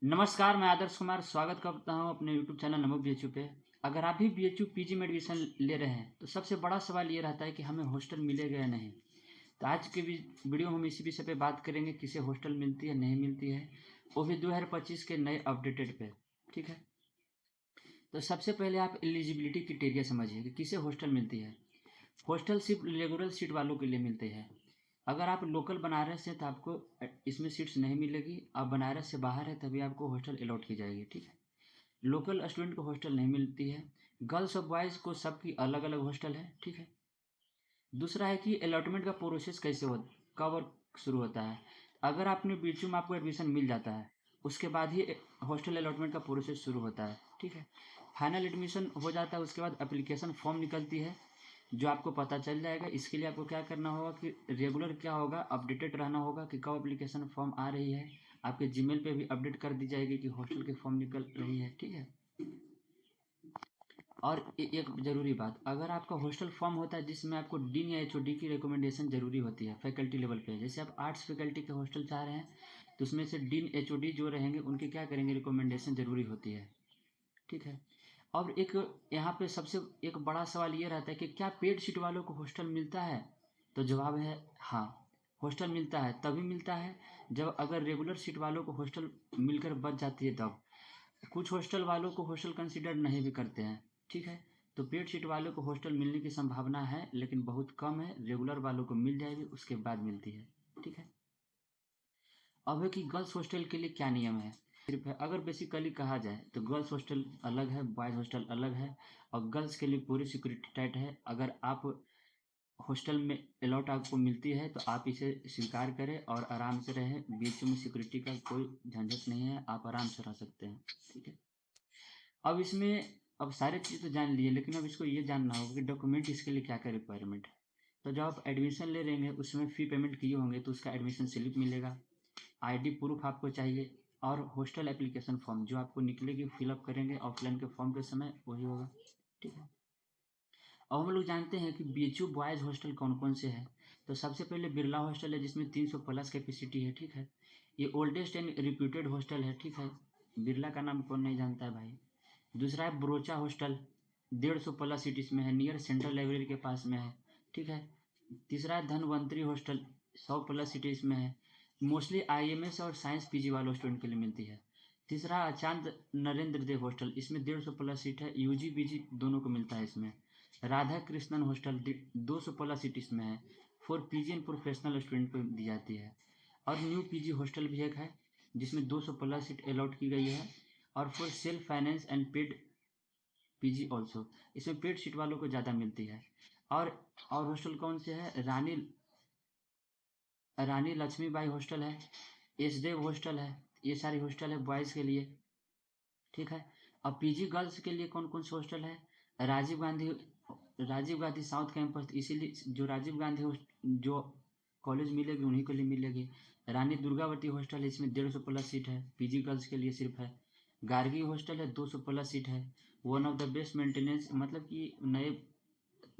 नमस्कार, मैं आदर्श कुमार स्वागत करता हूँ अपने यूट्यूब चैनल नमो बीएचयू पे। अगर आप भी बीएचयू पीजी में एडमिशन ले रहे हैं तो सबसे बड़ा सवाल ये रहता है कि हमें हॉस्टल मिलेगा या नहीं। तो आज के वीडियो में हम इसी विषय पे बात करेंगे, किसे हॉस्टल मिलती है नहीं मिलती है, वो भी 2025 के नए अपडेटेड पे। ठीक है, तो सबसे पहले आप एलिजिबिलिटी क्राइटेरिया समझिए कि किसे हॉस्टल मिलती है। हॉस्टल सिर्फ रेगुलर सीट वालों के लिए मिलते हैं। अगर आप लोकल बनारस हैं तो आपको इसमें सीट्स नहीं मिलेगी। आप बनारस से बाहर है तभी आपको हॉस्टल अलॉट की जाएगी। ठीक है, लोकल स्टूडेंट को हॉस्टल नहीं मिलती है। गर्ल्स और बॉयज़ को सबकी अलग अलग हॉस्टल है। ठीक है, दूसरा है कि अलॉटमेंट का प्रोसेस कैसे हो, कब और शुरू होता है। अगर आपने बीच में आपको एडमिशन मिल जाता है उसके बाद ही हॉस्टल अलॉटमेंट का प्रोसेस शुरू होता है। ठीक है, फाइनल एडमिशन हो जाता है उसके बाद एप्लीकेशन फॉर्म निकलती है जो आपको पता चल जाएगा। इसके लिए आपको क्या करना होगा कि रेगुलर क्या होगा, अपडेटेड रहना होगा कि कब एप्लीकेशन फॉर्म आ रही है। आपके जीमेल पे भी अपडेट कर दी जाएगी कि हॉस्टल की फॉर्म निकल रही है। ठीक है, और एक ज़रूरी बात, अगर आपका हॉस्टल फॉर्म होता है जिसमें आपको डीन या एचओडी की रिकमेंडेशन ज़रूरी होती है फैकल्टी लेवल पे, जैसे आप आर्ट्स फैकल्टी के हॉस्टल चाह रहे हैं तो उसमें से डीन एचओडी जो रहेंगे उनके क्या करेंगे, रिकमेंडेशन ज़रूरी होती है। ठीक है, और एक यहाँ पे सबसे एक बड़ा सवाल ये रहता है कि क्या पेड सीट वालों को हॉस्टल मिलता है। तो जवाब है हाँ, हॉस्टल मिलता है। तभी मिलता है जब अगर रेगुलर सीट वालों को हॉस्टल मिलकर बच जाती है तब। कुछ हॉस्टल वालों को हॉस्टल कंसिडर नहीं भी करते हैं। ठीक है, तो पेड सीट वालों को हॉस्टल मिलने की संभावना है लेकिन बहुत कम है। रेगुलर वालों को मिल जाएगी उसके बाद मिलती है। ठीक है, अब है कि गर्ल्स हॉस्टल के लिए क्या नियम है। सिर्फ है, अगर बेसिकली कहा जाए तो गर्ल्स हॉस्टल अलग है, बॉयज़ हॉस्टल अलग है। और गर्ल्स के लिए पूरी सिक्योरिटी टाइट है। अगर आप हॉस्टल में अलॉट आपको मिलती है तो आप इसे स्वीकार करें और आराम से रहें। बीच में सिक्योरिटी का कोई झंझट नहीं है, आप आराम से रह सकते हैं। ठीक है, अब इसमें अब सारे चीज़ तो जान लिए लेकिन अब इसको ये जानना होगा कि डॉक्यूमेंट इसके लिए क्या क्या रिक्वायरमेंट है। तो जब आप एडमिशन ले रहेंगे उसमें फ़ी पेमेंट किए होंगे तो उसका एडमिशन स्लिप मिलेगा। आईडी प्रूफ आपको चाहिए और हॉस्टल एप्लीकेशन फॉर्म जो आपको निकलेगी फिलअप करेंगे ऑफलाइन के फॉर्म के समय वही होगा। ठीक है, अब हम लोग जानते हैं कि बीएचयू बॉयज़ हॉस्टल कौन कौन से हैं। तो सबसे पहले बिरला हॉस्टल है जिसमें 300 प्लस कैपेसिटी है। ठीक है, ये ओल्डेस्ट एंड रिप्यूटेड हॉस्टल है। ठीक है, बिरला का नाम कौन नहीं जानता है भाई। दूसरा है ब्रोचा हॉस्टल, 150 प्लस सीट इसमें है, नियर सेंट्रल लाइब्रेरी के पास में है। ठीक है, तीसरा है धनवंतरी हॉस्टल, 100 प्लस सीट इसमें है, मोस्टली आईएमएस और साइंस पीजी वाले स्टूडेंट के लिए मिलती है। तीसरा आचार्य नरेंद्र देव हॉस्टल, इसमें 150 प्लस सीट है, यूजी पीजी दोनों को मिलता है इसमें। Radha Krishnan hostel 200 plus seat इसमें है, for PG and professional student को दी जाती है। और न्यू पीजी हॉस्टल भी एक है जिसमें 200 प्लस सीट अलॉट की गई है, और for self finance and paid PG also, इसमें पेड सीट वालों को ज़्यादा मिलती है। और हॉस्टल कौन से है, रानी लक्ष्मीबाई हॉस्टल है, एसदेव हॉस्टल है, ये सारी हॉस्टल है बॉयज़ के लिए। ठीक है, अब पीजी गर्ल्स के लिए कौन कौन से हॉस्टल है, राजीव गांधी साउथ कैंपस, इसीलिए जो राजीव गांधी जो कॉलेज मिलेगी उन्हीं के लिए मिलेगी। रानी दुर्गावती हॉस्टल है, इसमें 150 प्लस सीट है, पीजी गर्ल्स के लिए सिर्फ है। गार्गी हॉस्टल है, 200 प्लस सीट है, one of the best maintenance, मतलब कि नए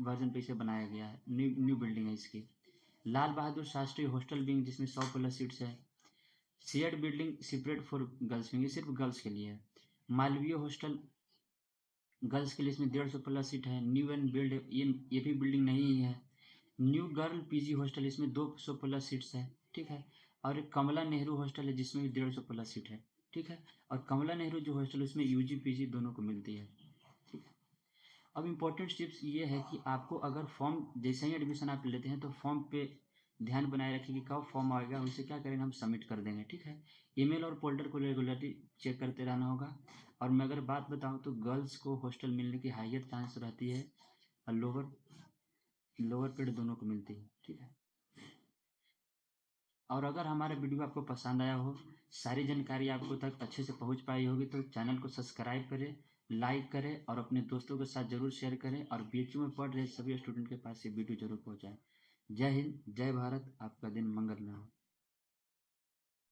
वर्जन पे इसे बनाया गया है, न्यू न्यू बिल्डिंग है इसकी। लाल बहादुर शास्त्री हॉस्टल विंग जिसमें 100 प्लस सीट्स है। Shared building separate for girls wing, ये सिर्फ गर्ल्स के लिए है। मालवीय हॉस्टल गर्ल्स के लिए, इसमें 150 प्लस सीट है, न्यू एंड बिल्ड, ये भी बिल्डिंग नहीं है। न्यू गर्ल पीजी हॉस्टल, इसमें 200 प्लस सीट्स है। ठीक है, और एक कमला नेहरू हॉस्टल है जिसमें भी 150 प्लस सीट है। ठीक है, और कमला नेहरू जो हॉस्टल उसमें यूजी पीजी दोनों को मिलती है। ठीक है, अब इम्पोर्टेंट टिप्स ये है कि आपको अगर फॉर्म जैसे ही एडमिशन आप लेते हैं तो फॉर्म पे ध्यान बनाए रखिए कि कब फॉर्म आएगा, उसे क्या करेंगे हम सबमिट कर देंगे। ठीक है, ईमेल और पोर्टल को रेगुलरली चेक करते रहना होगा। और मैं अगर बात बताऊं तो गर्ल्स को हॉस्टल मिलने की हाईएस्ट चांस रहती है, और लोअर लोअर पेड दोनों को मिलती है। ठीक है, और अगर हमारा वीडियो आपको पसंद आया हो, सारी जानकारी आपको तक अच्छे से पहुंच पाई होगी तो चैनल को सब्सक्राइब करें, लाइक करें और अपने दोस्तों के साथ ज़रूर शेयर करें, और बीएचयू में पढ़ रहे सभी स्टूडेंट के पास ये वीडियो जरूर पहुंचाएं। जय हिंद, जय भारत, आपका दिन मंगलमय हो।